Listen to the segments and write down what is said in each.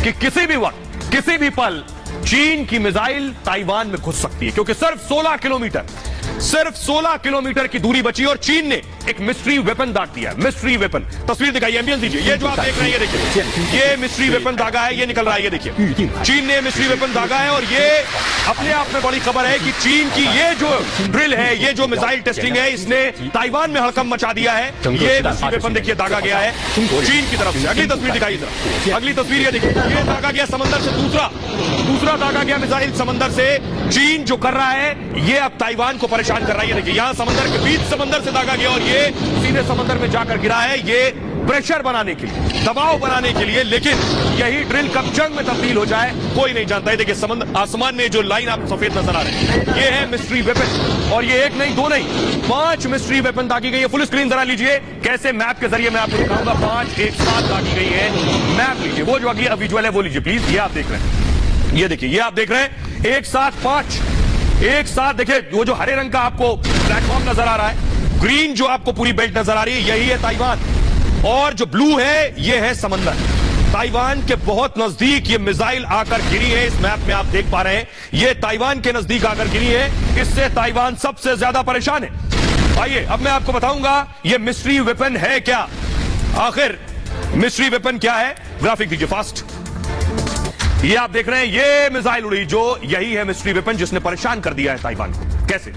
कि किसी भी वक्त किसी भी पल चीन की मिसाइल ताइवान में घुस सकती है, क्योंकि सिर्फ 16 किलोमीटर की दूरी बची और चीन ने एक मिस्ट्री वेपन दाग दिया। मिस्ट्री वेपन, तस्वीर दिखाइए, एम्बियंस दीजिए। ये जो आप देख रहे हैं, ये देखिए, ये मिस्ट्री वेपन दागा है, ये निकल रहा है, ये देखिए, चीन ने मिस्ट्री वेपन दागा है। और ये अपने आप में बड़ी खबर है कि चीन की ये जो ड्रिल है, ये जो मिसाइल टेस्टिंग है, इसने ताइवान में हड़कंप मचा दिया है। ये मिस्ट्री वेपन देखिए दागा गया है चीन की तरफ से। अगली तस्वीर दिखाइए जरा, अगली तस्वीर ये देखिए, ये दागा गया समंदर से, दूसरा दागा गया मिसाइल समंदर से। चीन जो कर रहा है ये अब ताइवान को परेशान कर रहा है। ये देखिए, यहां समंदर के बीच समंदर से दागा गया और ये सीधे समंदर में जाकर गिरा है, ये प्रेशर बनाने के लिए, दबाव बनाने के लिए। लेकिन यही ड्रिल कब जंग में तब्दील हो जाए कोई नहीं जानता है। देखिए समंदर, आसमान में जो लाइन आप सफेद नजर आ रहे हैं, ये है मिस्ट्री वेपन। और ये एक नहीं, दो नहीं, 5 मिस्ट्री वेपन दागी गई है। फुल स्क्रीन जरा लीजिए, कैसे मैप के जरिए मैं आपको दिखाऊंगा। 5 एक साथ दागी गई है। मैप लीजिए, वो जो अगली विजुअल है वो लीजिए प्लीज। ये आप देख रहे हैं, ये देखिए, ये आप देख रहे हैं, एक साथ 5 एक साथ। देखिए वो जो हरे रंग का आपको प्लेटफॉर्म नजर आ रहा है, ग्रीन जो आपको पूरी बेल्ट नजर आ रही है, यही है ताइवान। और जो ब्लू है, ये है समंदर। ताइवान के बहुत नजदीक ये मिसाइल आकर गिरी है। इस मैप में आप देख पा रहे हैं, ये ताइवान के नजदीक आकर गिरी है। इससे ताइवान सबसे ज्यादा परेशान है। आइए अब मैं आपको बताऊंगा ये मिस्ट्री वेपन है क्या। आखिर मिस्ट्री वेपन क्या है, ग्राफिक दीजिए फास्ट। ये आप देख रहे हैं, ये मिसाइल उड़ी, जो यही है मिस्ट्री वेपन जिसने परेशान कर दिया है ताइवान को। कैसे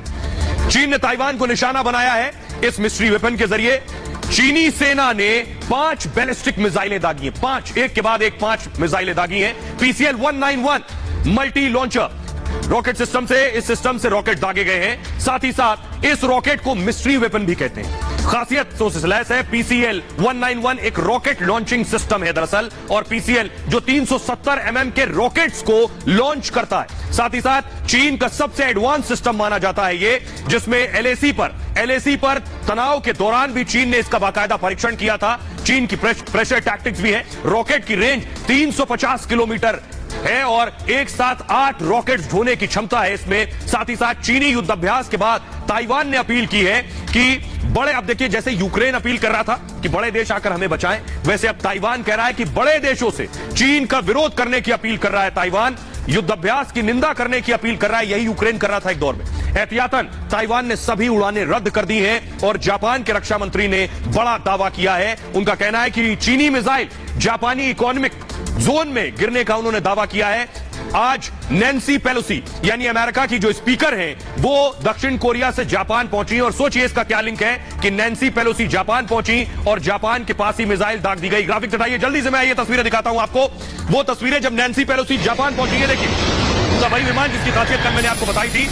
चीन ने ताइवान को निशाना बनाया है इस मिस्ट्री वेपन के जरिए। चीनी सेना ने 5 बैलिस्टिक मिसाइलें दागी हैं, 5 एक के बाद एक 5 मिसाइलें दागी हैं। PCL-191 multi launcher rocket system से, इस सिस्टम से रॉकेट दागे गए हैं। साथ ही साथ इस रॉकेट को मिस्ट्री वेपन भी कहते हैं। खासियत तो लैस है, PCL-191 एक रॉकेट लॉन्चिंग सिस्टम है दरअसल, और PCL जो 370 mm के रॉकेट्स को लॉन्च करता है। साथ ही साथ चीन का सबसे एडवांस सिस्टम माना जाता है ये, जिसमें LAC पर तनाव के दौरान भी चीन ने इसका बाकायदा परीक्षण किया था। चीन की प्रेशर टैक्टिक्स भी है। रॉकेट की रेंज 350 किलोमीटर है और एक साथ 8 रॉकेट्स ढोने की क्षमता है इसमें। साथ ही साथ चीनी युद्धाभ्यास के बाद ताइवान ने अपील की है कि बड़े, अब देखिए जैसे यूक्रेन अपील कर रहा था कि बड़े देश आकर हमें बचाएं, वैसे अब ताइवान कह रहा है कि बड़े देशों से चीन का विरोध करने की अपील कर रहा है। ताइवान युद्धाभ्यास की निंदा करने की अपील कर रहा है। यही यूक्रेन कर रहा था एक दौर में। एहतियातन ताइवान ने सभी उड़ानें रद्द कर दी हैं और जापान के रक्षा मंत्री ने बड़ा दावा किया है। उनका कहना है कि चीनी मिसाइल जापानी इकोनॉमिक जोन में गिरने का उन्होंने दावा किया है। आज नैन्सी पेलोसी यानी अमेरिका की जो स्पीकर हैं, वो दक्षिण कोरिया से जापान पहुंची। और सोचिए इसका क्या लिंक है कि नैन्सी पेलोसी जापान पहुंची और जापान के पास ही मिसाइल दाग दी गई। ग्राफिक दिखाइए जल्दी से, मैं ये तस्वीरें दिखाता हूं आपको। वो तस्वीरें जब नैन्सी पेलोसी जापान पहुंची है, देखिए उनका वही विमान जिसकी खासियत कल मैंने आपको बताई थी।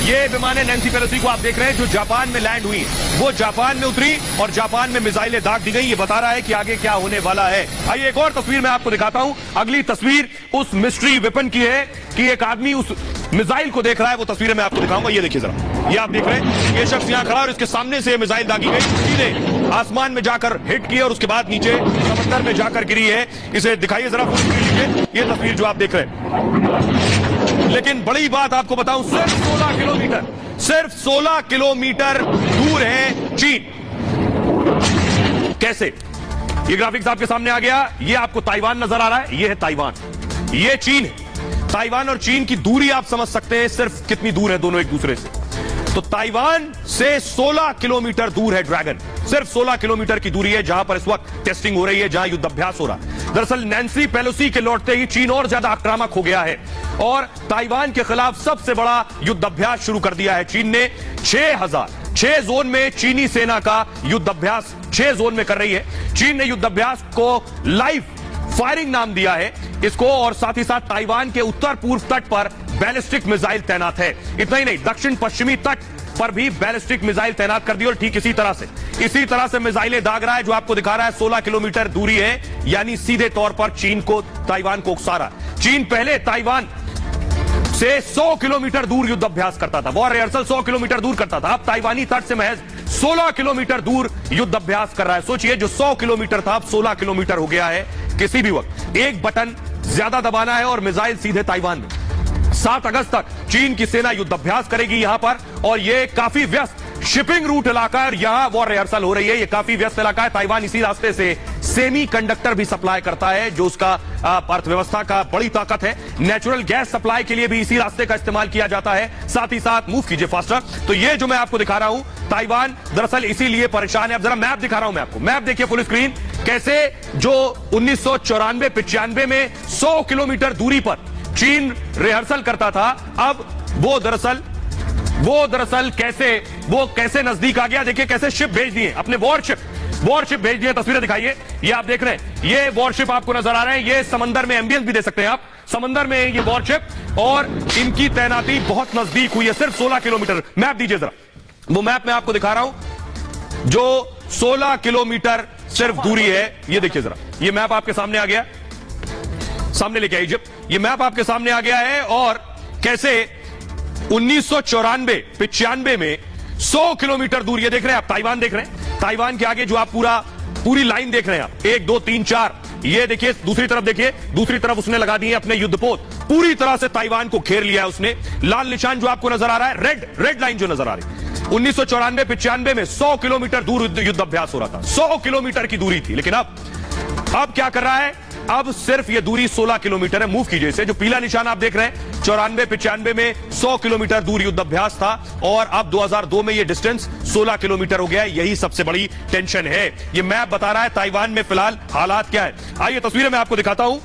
ये विमान है नैन्सी पेलोसी को आप देख रहे हैं, जो जापान में लैंड हुई। वो जापान में उतरी और जापान में मिसाइलें दाग दी गई। ये बता रहा है कि आगे क्या होने वाला है। आइए एक और तस्वीर मैं आपको दिखाता हूं। अगली तस्वीर उस मिस्ट्री वेपन की है कि एक आदमी उस मिसाइल को देख रहा है। वो तस्वीरें मैं आपको दिखाऊंगा, ये देखिए जरा, ये आप देख रहे हैं, ये शख्स यहां खड़ा और इसके सामने से मिसाइल दागी गई, सीधे आसमान में जाकर हिट की और उसके बाद नीचे समंदर में जाकर गिरी है। इसे दिखाइए जरा, फुल स्क्रीन लीजिए, ये तस्वीर जो आप देख रहे हैं। लेकिन बड़ी बात आपको बताऊं, सिर्फ 16 किलोमीटर दूर है चीन। कैसे, ये ग्राफिक्स आपके सामने आ गया। ये आपको ताइवान नजर आ रहा है, ये है ताइवान, ये चीन है। ताइवान और चीन की दूरी आप समझ सकते हैं सिर्फ कितनी दूर है दोनों एक दूसरे से। तो ताइवान से 16 किलोमीटर दूर है ड्रैगन, सिर्फ 16 किलोमीटर की दूरी है जहां पर इस वक्त टेस्टिंग हो रही है, जहां युद्धाभ्यास हो रहा है। दरअसल नैन्सी पेलोसी के लौटते ही चीन और ज्यादा आक्रामक हो गया है और ताइवान के खिलाफ सबसे बड़ा युद्धाभ्यास शुरू कर दिया है चीन ने। 6 जोन में चीनी सेना का युद्धाभ्यास 6 जोन में कर रही है। चीन ने युद्धाभ्यास को लाइव फायरिंग नाम दिया है इसको, और साथ ही साथ ताइवान के उत्तर पूर्व तट पर बैलिस्टिक मिसाइल तैनात है। इतना ही नहीं, दक्षिण पश्चिमी तट पर भी बैलिस्टिक मिसाइल तैनात कर दी और ठीक इसी तरह से मिसाइलें दाग रहा है, जो आपको दिखा रहा है। 16 किलोमीटर दूरी है, यानी सीधे तौर पर चीन को, ताइवान को उकसा रहा है। चीन पहले ताइवान से 100 किलोमीटर दूर युद्धाभ्यास करता था, वॉर रिहर्सल 100 किलोमीटर दूर करता था। अब ताइवानी तट से महज 16 किलोमीटर दूर युद्धाभ्यास कर रहा है। सोचिए, जो 100 किलोमीटर था अब 16 किलोमीटर हो गया है। किसी भी वक्त एक बटन ज्यादा दबाना है और मिसाइल सीधे ताइवान में। 7 अगस्त तक चीन की सेना युद्धाभ्यास करेगी यहां पर, और यह काफी व्यस्त शिपिंग रूट इलाका है, यहां वॉर रिहर्सल हो रही है। ये काफी व्यस्त इलाका है। ताइवान इसी रास्ते से सेमी कंडक्टर भी सप्लाई करता है, जो उसका अर्थव्यवस्था का बड़ी ताकत है। नेचुरल गैस सप्लाई के लिए भी इसी रास्ते का इस्तेमाल किया जाता है। साथ ही साथ मूव कीजिए फास्टर। तो ये जो मैं आपको दिखा रहा हूं, ताइवान दरअसल इसीलिए परेशान है। अब जरा मैप दिखा रहा हूं मैं आपको। मैप देखिए फुल स्क्रीन, कैसे जो 1994-95 में 100 किलोमीटर दूरी पर चीन रिहर्सल करता था, अब वो दरअसल कैसे नजदीक आ गया। देखिए कैसे शिप भेज दिए, अपने वॉरशिप भेज दिए। तस्वीरें दिखाइए, ये आप देख रहे हैं, ये वॉरशिप आपको नजर आ रहे हैं। ये समंदर में एम्बियंस भी दे सकते हैं आप, समंदर में ये वॉरशिप, और इनकी तैनाती बहुत नजदीक हुई है, सिर्फ 16 किलोमीटर। मैप दीजिए जरा, वो मैप मैं आपको दिखा रहा हूं, जो 16 किलोमीटर सिर्फ दूरी है। ये देखिए जरा, ये मैप आपके सामने आ गया, सामने लेके आइए। ये मैप आपके सामने आ गया है, और कैसे 1994-95 में 100 किलोमीटर दूर, ये देख रहे हैं आप, ताइवान देख रहे हैं। ताइवान के आगे जो आप पूरी लाइन देख रहे हैं आप, 1 2 3 4, ये देखिए दूसरी तरफ, देखिए दूसरी तरफ उसने लगा दिए अपने युद्धपोत। पूरी तरह से ताइवान को घेर लिया है उसने। लाल निशान जो आपको नजर आ रहा है, रेड लाइन जो नजर आ रही है, 1994-95 में 100 किलोमीटर दूर युद्ध अभ्यास हो रहा था। 100 किलोमीटर की दूरी थी। लेकिन अब क्या कर रहा है, अब सिर्फ ये दूरी 16 किलोमीटर है। मूव कीजिए इसे, जो पीला निशान आप देख रहे हैं, 94-95 में 100 किलोमीटर दूर युद्ध अभ्यास था, और अब 2002 में ये डिस्टेंस 16 किलोमीटर हो गया है। यही सबसे बड़ी टेंशन है। ये मैप बता रहा है ताइवान में फिलहाल हालात क्या है। आइए तस्वीरें मैं आपको दिखाता हूं।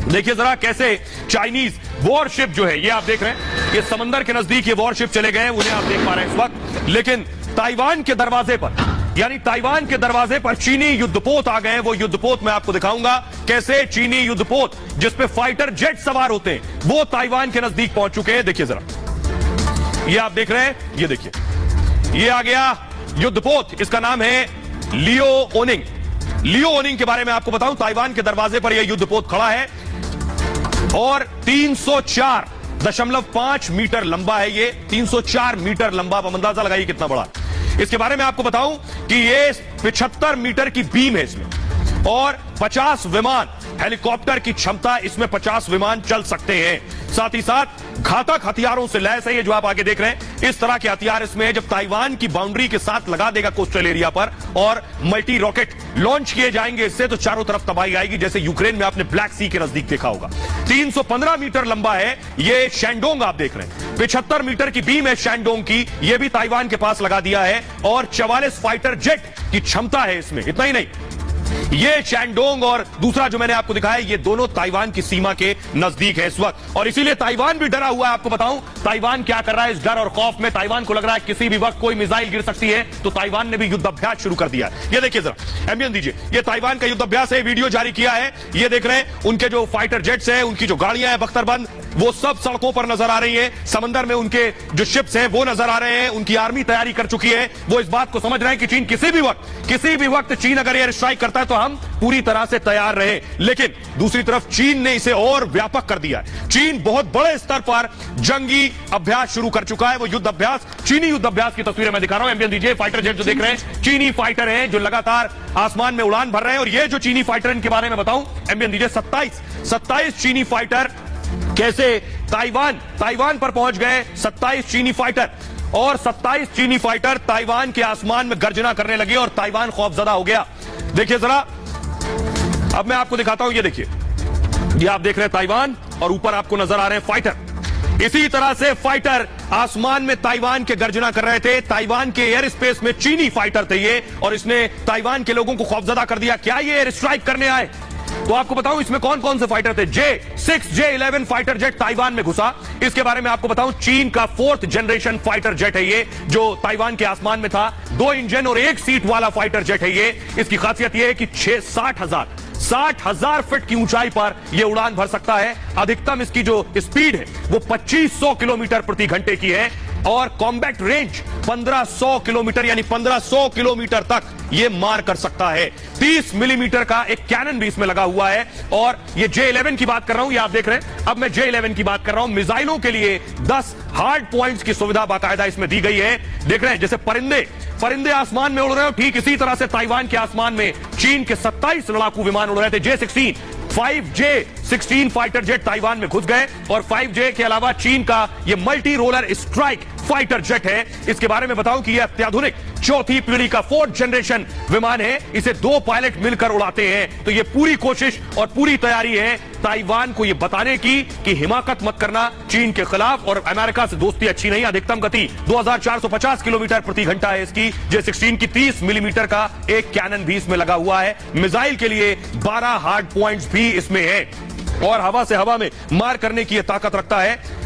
देखिए जरा कैसे चाइनीज वॉरशिप जो है, ये आप देख रहे हैं, ये समंदर के नजदीक ये वॉरशिप चले गए हैं, उन्हें आप देख पा रहे हैं इस वक्त। लेकिन ताइवान के दरवाजे पर, यानी ताइवान के दरवाजे पर चीनी युद्धपोत आ गए हैं। वो युद्धपोत मैं आपको दिखाऊंगा, कैसे चीनी युद्धपोत जिसपे फाइटर जेट सवार होते हैं, वो ताइवान के नजदीक पहुंच चुके हैं। देखिए जरा, ये आप देख रहे हैं, ये देखिए, ये आ गया युद्धपोत। इसका नाम है लियो ओनिंग के बारे में आपको बताऊं, ताइवान के दरवाजे पर यह युद्धपोत खड़ा है, और 304.5 मीटर लंबा है। ये 304 मीटर लंबा, अब अंदाजा लगाइए कितना बड़ा। इसके बारे में आपको बताऊं कि ये 75 मीटर की बीम है इसमें, और 50 विमान, हेलीकॉप्टर की क्षमता इसमें 50 विमान चल सकते हैं। साथ ही साथ घातक हथियारों से लैस है ये जो आप आगे देख रहे हैं। इस तरह के हथियार इसमें है, जब ताइवान की बाउंड्री के साथ लगा देगा कोस्टल एरिया पर, और मल्टी रॉकेट लॉन्च किए जाएंगे इससे, तो चारों तरफ तबाही आएगी, जैसे यूक्रेन में आपने ब्लैक सी के नजदीक देखा होगा। 315 मीटर लंबा है ये शैंडोंग, आप देख रहे हैं। 75 मीटर की बीम है शैंडोंग की, यह भी ताइवान के पास लगा दिया है, और 44 फाइटर जेट की क्षमता है इसमें। इतना ही नहीं, ये शैंडोंग और दूसरा जो मैंने आपको दिखाया, ये दोनों ताइवान की सीमा के नजदीक है इस वक्त, और इसीलिए ताइवान भी डरा हुआ है। आपको बताऊं ताइवान क्या कर रहा है, इस डर और खौफ में ताइवान को लग रहा है किसी भी वक्त कोई मिसाइल गिर सकती है, तो ताइवान ने भी युद्धाभ्यास शुरू कर दिया है। ये देखिए जरा, एम्बियंस दीजिए, ये ताइवान का युद्धाभ्यास है, वीडियो जारी किया है। ये देख रहे हैं उनके जो फाइटर जेट्स हैं, उनकी जो गाड़ियां हैं बख्तरबंद, वो सब सड़कों पर नजर आ रही है। समंदर में उनके जो शिप्स हैं वो नजर आ रहे हैं। उनकी आर्मी तैयारी कर चुकी है। वो इस बात को समझ रहे हैं कि चीन किसी भी वक्त चीन अगर एयर स्ट्राइक करता है तो हम पूरी तरह से तैयार रहे। लेकिन दूसरी तरफ चीन ने इसे और व्यापक कर दिया है। चीन बहुत बड़े स्तर पर जंगी अभ्यास शुरू कर चुका है। वो युद्ध अभ्यास, चीनी युद्ध अभ्यास की तस्वीरें मैं दिखा रहा हूं। एम्बियंस दीजिए, फाइटर जेट जो देख रहे हैं, चीनी फाइटर हैं जो लगातार आसमान में उड़ान भर रहे हैं। और ये जो चीनी फाइटर, इनके बारे में बताऊं, एम्बियंस दीजिए, 27 चीनी फाइटर कैसे ताइवान पर पहुंच गए। 27 चीनी फाइटर, और 27 चीनी फाइटर ताइवान के आसमान में गर्जना करने लगे, और ताइवान खौफजदा हो गया। देखिए जरा, अब मैं आपको दिखाता हूं, ये देखिए, ये आप देख रहे हैं ताइवान, और ऊपर आपको नजर आ रहे हैं फाइटर। इसी तरह से फाइटर आसमान में ताइवान के गर्जना कर रहे थे। ताइवान के एयर स्पेस में चीनी फाइटर थे ये, और इसने ताइवान के लोगों को खौफजदा कर दिया। क्या ये एयर स्ट्राइक करने आए? तो आपको बताऊं इसमें कौन कौन से फाइटर थे। J6, J11 fighter jet Taiwan में घुसा। इसके बारे में आपको बताऊं, चीन का 4th जनरेशन फाइटर जेट है ये, जो ताइवान के आसमान में था। 2 इंजन और 1 सीट वाला फाइटर जेट है ये। इसकी खासियत यह है कि 60,000 फीट की ऊंचाई पर यह उड़ान भर सकता है। अधिकतम इसकी जो स्पीड है वो 2500 किलोमीटर प्रति घंटे की है, और कॉम्बैट रेंज 1500 किलोमीटर, यानी 1500 किलोमीटर तक यह मार कर सकता है। 30 मिलीमीटर का एक कैनन भी इसमें लगा हुआ है। और ये J11 की बात कर रहा हूं, ये आप देख रहे हैं। अब मैं J11 की बात कर रहा हूं। मिसाइलों के लिए 10 हार्ड पॉइंट्स की सुविधा बाकायदा इसमें दी गई है। देख रहे हैं जैसे परिंदे आसमान में उड़ रहे हो, ठीक इसी तरह से ताइवान के आसमान में चीन के 27 लड़ाकू विमान उड़ रहे थे। J16 फाइटर जेट ताइवान में घुस गए, और 5J के अलावा चीन का ये multi roller strike fighter jet है। इसके बारे में बताऊं कि यह अत्याधुनिक चौथी पीढ़ी का 4th जनरेशन विमान है। इसे 2 पायलट मिलकर उड़ाते हैं। तो यह पूरी कोशिश और पूरी तैयारी है ताइवान को यह बताने की कि हिमाकत मत करना चीन के खिलाफ, और अमेरिका से दोस्ती अच्छी नहीं। अधिकतम गति 2450 किलोमीटर प्रति घंटा है इसकी। J-16 की 30 मिलीमीटर का एक कैनन भी इसमें लगा हुआ है। मिसाइल के लिए 12 हार्ड पॉइंट्स भी इसमें है और हवा से हवा में मार करने की यह ताकत रखता है।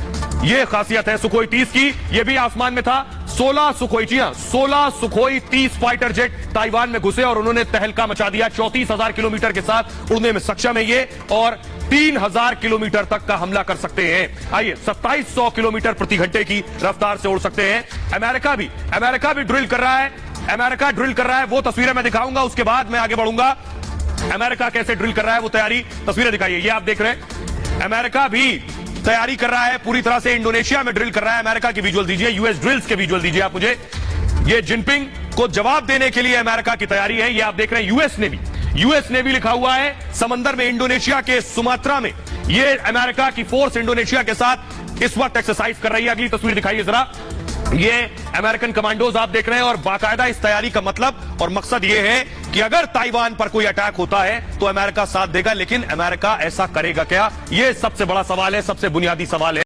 यह खासियत है सुखोई 30 की। यह भी आसमान में था। 16 सुखोई 30 फाइटर जेट ताइवान में घुसे और उन्होंने तहलका मचा दिया। 34,000 किलोमीटर के साथ उड़ने में सक्षम है ये और 3,000 किलोमीटर तक का हमला कर सकते हैं। आइए 2700 किलोमीटर प्रति घंटे की रफ्तार से उड़ सकते हैं। अमेरिका भी ड्रिल कर रहा है। अमेरिका ड्रिल कर रहा है, वो तस्वीरें मैं दिखाऊंगा, उसके बाद मैं आगे बढ़ूंगा। अमेरिका कैसे ड्रिल कर रहा है वो तस्वीरें दिखाइए। ये आप देख रहे हैं, अमेरिका भी तैयारी कर रहा है पूरी तरह से। इंडोनेशिया में ड्रिल कर रहा है। अमेरिका की विजुअल दीजिए, यूएस ड्रिल्स के विजुअल दीजिए आप मुझे। ये जिनपिंग को जवाब देने के लिए अमेरिका की तैयारी है। ये आप देख रहे हैं यूएस नेवी लिखा हुआ है समंदर में। इंडोनेशिया के सुमात्रा में ये अमेरिका की फोर्स इंडोनेशिया के साथ इस वक्त एक्सरसाइज कर रही है। अगली तस्वीर दिखाइए जरा। ये अमेरिकन कमांडोज आप देख रहे हैं और बाकायदा इस तैयारी का मतलब और मकसद ये है कि अगर ताइवान पर कोई अटैक होता है तो अमेरिका साथ देगा। लेकिन अमेरिका ऐसा करेगा क्या? ये सबसे बड़ा सवाल है, सबसे बुनियादी सवाल है।